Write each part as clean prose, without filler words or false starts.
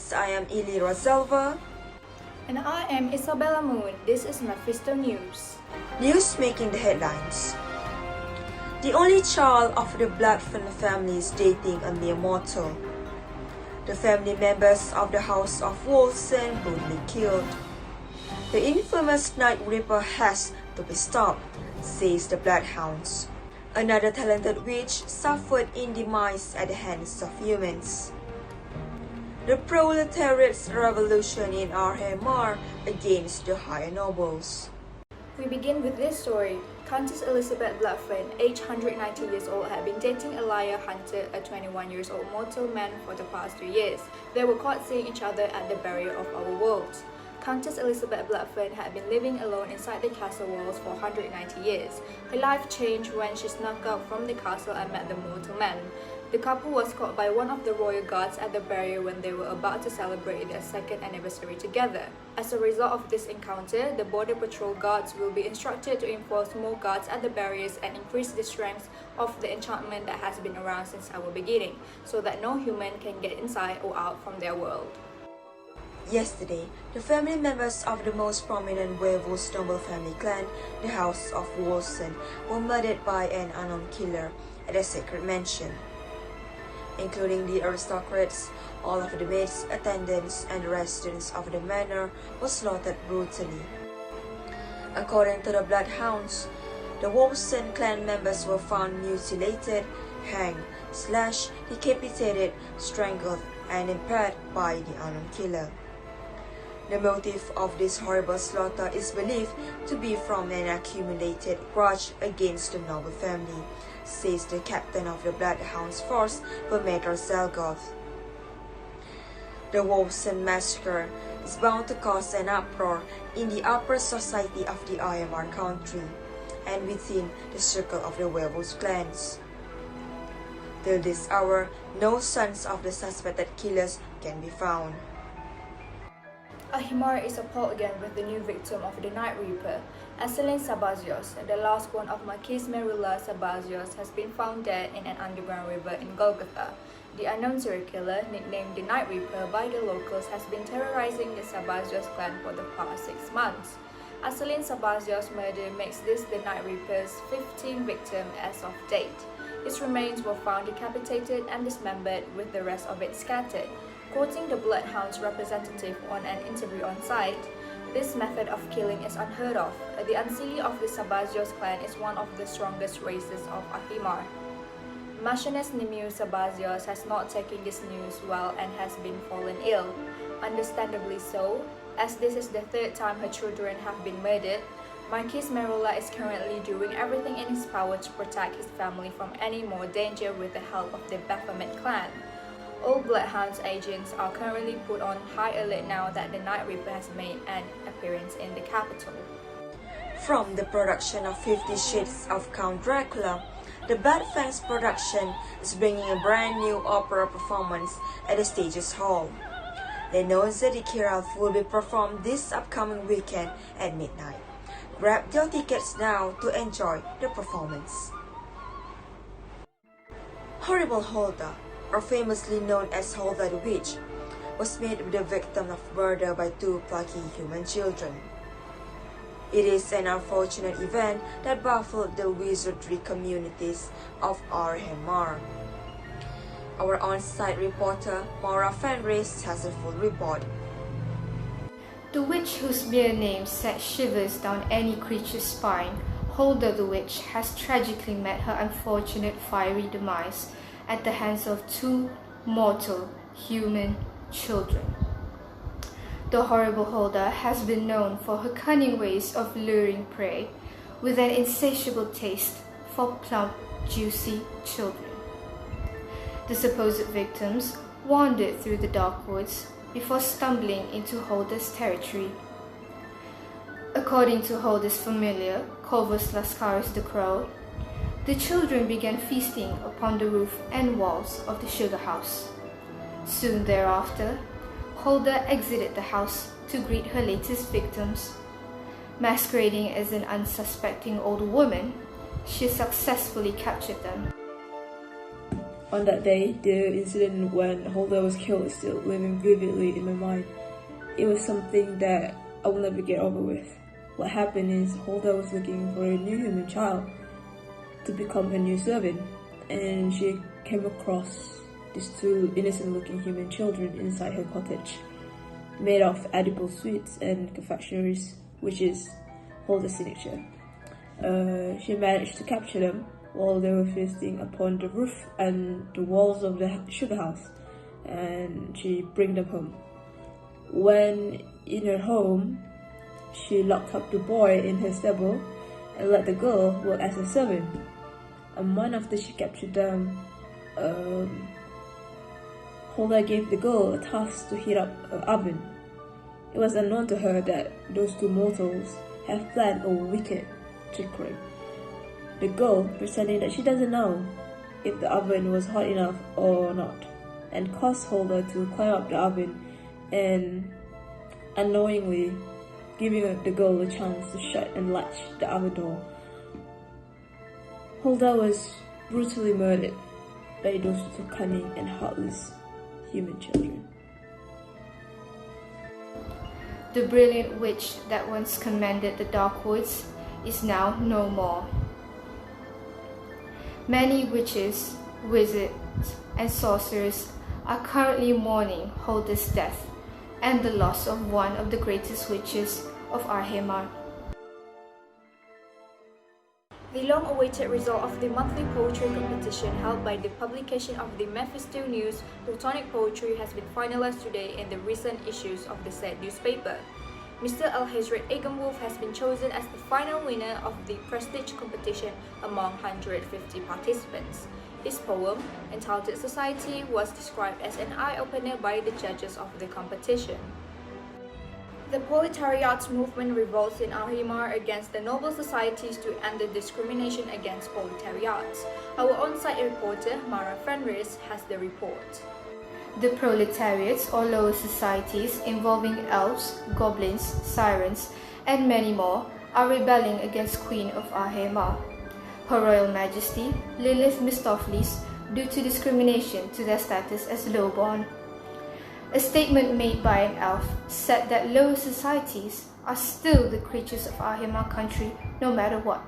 friends, I am Ili Rosalva. And I am Isabella Moon. This is Mephisto News. News making the headlines. The only child of the Blackfen family is dating a mere mortal. The family members of the House of Wolsen brutally killed. The infamous Night Reaper has to be stopped, says the Bloodhounds. Another talented witch suffered in demise at the hands of humans. The proletariat's revolution in Arnhem against the higher nobles. We begin with this story. Countess Elizabeth Blackfen, aged 190 years old, had been dating a liar hunter, a 21-year-old mortal man, for the past 2 years. They were caught seeing each other at the barrier of our worlds. Countess Elizabeth Blackfen had been living alone inside the castle walls for 190 years. Her life changed when she snuck out from the castle and met the mortal man. The couple was caught by one of the royal guards at the barrier when they were about to celebrate their second anniversary together. As a result of this encounter, the border patrol guards will be instructed to enforce more guards at the barriers and increase the strength of the enchantment that has been around since our beginning, so that no human can get inside or out from their world. Yesterday, the family members of the most prominent werewolf noble family clan, the House of Wolsen, were murdered by an unknown killer at a sacred mansion. Including the aristocrats, all of the maids, attendants, and residents of the manor were slaughtered brutally. According to the Bloodhounds, the Wolsen clan members were found mutilated, hanged, slashed, decapitated, strangled, and impaled by the unknown killer. The motive of this horrible slaughter is believed to be from an accumulated grudge against the noble family, says the captain of the Bloodhounds force, Permeter Zelgoth. The Wolfson massacre is bound to cause an uproar in the upper society of the IMR country and within the circle of the werewolf clans. Till this hour, no sons of the suspected killers can be found. Ahimar is appalled again with the new victim of the Night Reaper. Aselin Sabazios, the last born of Marquis Merula Sabazios, has been found dead in an underground river in Golgotha. The unknown serial killer, nicknamed the Night Reaper by the locals, has been terrorizing the Sabazios clan for the past 6 months. Aselin Sabazios' murder makes this the Night Reaper's 15th victim as of date. His remains were found decapitated and dismembered, with the rest of it scattered. Quoting the Bloodhounds representative on an interview on site, this method of killing is unheard of. The Ansili of the Sabazios clan is one of the strongest races of Ahimar. Marchioness Nimiu Sabazios has not taken this news well and has been fallen ill. Understandably so, as this is the 3rd time her children have been murdered. Marquis Merula is currently doing everything in his power to protect his family from any more danger with the help of the Baphomet clan. All Bloodhounds agents are currently put on high alert now that the Night Reaper has made an appearance in the capital. From the production of 50 Shades of Count Dracula, the Bad Fangs production is bringing a brand new opera performance at the Stages Hall. The Nonza de Kiralf will be performed this upcoming weekend at midnight. Grab your tickets now to enjoy the performance. Horrible Hulda, or famously known as Hulda the Witch, was made the victim of murder by 2 plucky human children. It is an unfortunate event that baffled the wizardry communities of Arnhem. Our on-site reporter, Maura Fenris, has a full report. The witch whose mere name sent shivers down any creature's spine, Hulda the Witch, has tragically met her unfortunate fiery demise at the hands of 2 mortal human children. The horrible Hulda has been known for her cunning ways of luring prey, with an insatiable taste for plump, juicy children. The supposed victims wandered through the dark woods before stumbling into Hulda's territory. According to Hulda's familiar, Corvus Lascaris the Crow, the children began feasting upon the roof and walls of the sugar house. Soon thereafter, Hulda exited the house to greet her latest victims. Masquerading as an unsuspecting old woman, she successfully captured them. On that day, the incident when Holder was killed is still living vividly in my mind. It was something that I will never get over with. What happened is Holder was looking for a new human child to become a new servant, and she came across these two innocent-looking human children inside her cottage, made of edible sweets and confectionaries, which is Holder's signature. She managed to capture them while they were feasting upon the roof and the walls of the sugar house, and she bring them home. When in her home, she locked up the boy in her stable and let the girl work as a servant. A month after she captured them, Holder gave the girl a task to heat up an oven. It was unknown to her that those two mortals have planned a wicked trickery. The girl, pretending that she doesn't know if the oven was hot enough or not, and caused Holder to climb up the oven and unknowingly giving the girl a chance to shut and latch the oven door. Holder was brutally murdered by those two cunning and heartless human children. The brilliant witch that once commanded the dark woods is now no more. Many witches, wizards, and sorcerers are currently mourning Holder's death and the loss of one of the greatest witches of Arhemar. The long-awaited result of the monthly poetry competition held by the publication of the Mephisto News Platonic Poetry has been finalized today in the recent issues of the said newspaper. Mr. Al-Hazrat Eganwolf has been chosen as the final winner of the prestige competition among 150 participants. His poem, entitled Society, was described as an eye-opener by the judges of the competition. The proletariat movement revolts in Arhemar against the noble societies to end the discrimination against proletariats. Our on-site reporter, Mara Fenris, has the report. The proletariats or lower societies involving elves, goblins, sirens, and many more are rebelling against Queen of Arhemar, Her Royal Majesty Lilith Mistopheles, due to discrimination to their status as lowborn. A statement made by an elf said that lower societies are still the creatures of Arhemar country no matter what,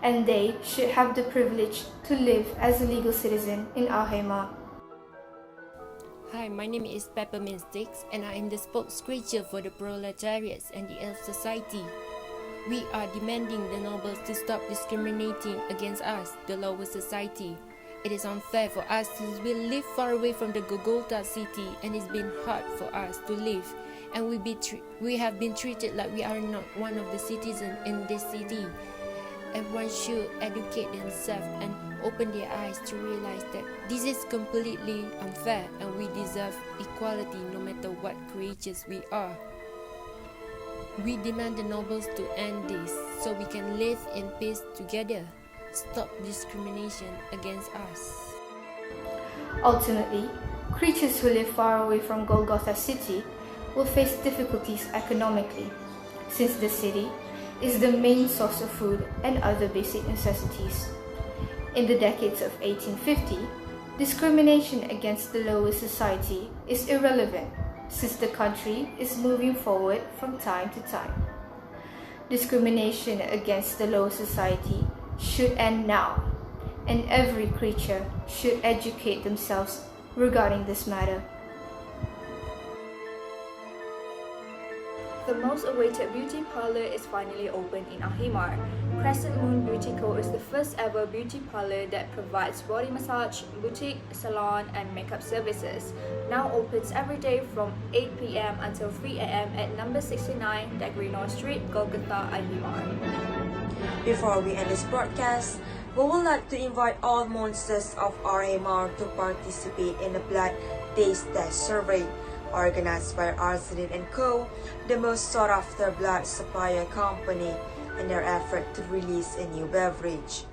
and they should have the privilege to live as a legal citizen in Arhemar. Hi, my name is Peppermint Sticks, and I am the spokescreature for the proletariats and the elf society. We are demanding the nobles to stop discriminating against us, the lower society. It is unfair for us since we live far away from the Golgotha city, and it's been hard for us to live, and we have been treated like we are not one of the citizens in this city. Everyone should educate themselves and open their eyes to realize that this is completely unfair and we deserve equality no matter what creatures we are. We demand the nobles to end this so we can live in peace together. Stop discrimination against us. Ultimately, creatures who live far away from Golgotha city will face difficulties economically, since the city is the main source of food and other basic necessities. In the decades of 1850, discrimination against the lower society is irrelevant since the country is moving forward from time to time. Discrimination against the lower society should end now, and every creature should educate themselves regarding this matter. The most awaited beauty parlor is finally open in Arhemar. Crescent Moon Beauty Co. is the first ever beauty parlor that provides body massage, boutique, salon, and makeup services. Now opens every day from 8 p.m. until 3 a.m. at number 69 Dagrino Street, Golgotha, Arhemar. Before we end this broadcast, we would like to invite all monsters of Arhemar to participate in the Blood Taste Test Survey, organized by Azmil & Co., the most sought-after blood supplier company, in their effort to release a new beverage.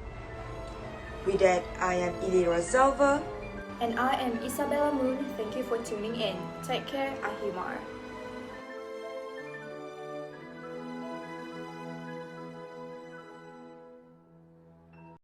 With that, I am Ilira Zalva. And I am Isabella Moon. Thank you for tuning in. Take care, Arhemar.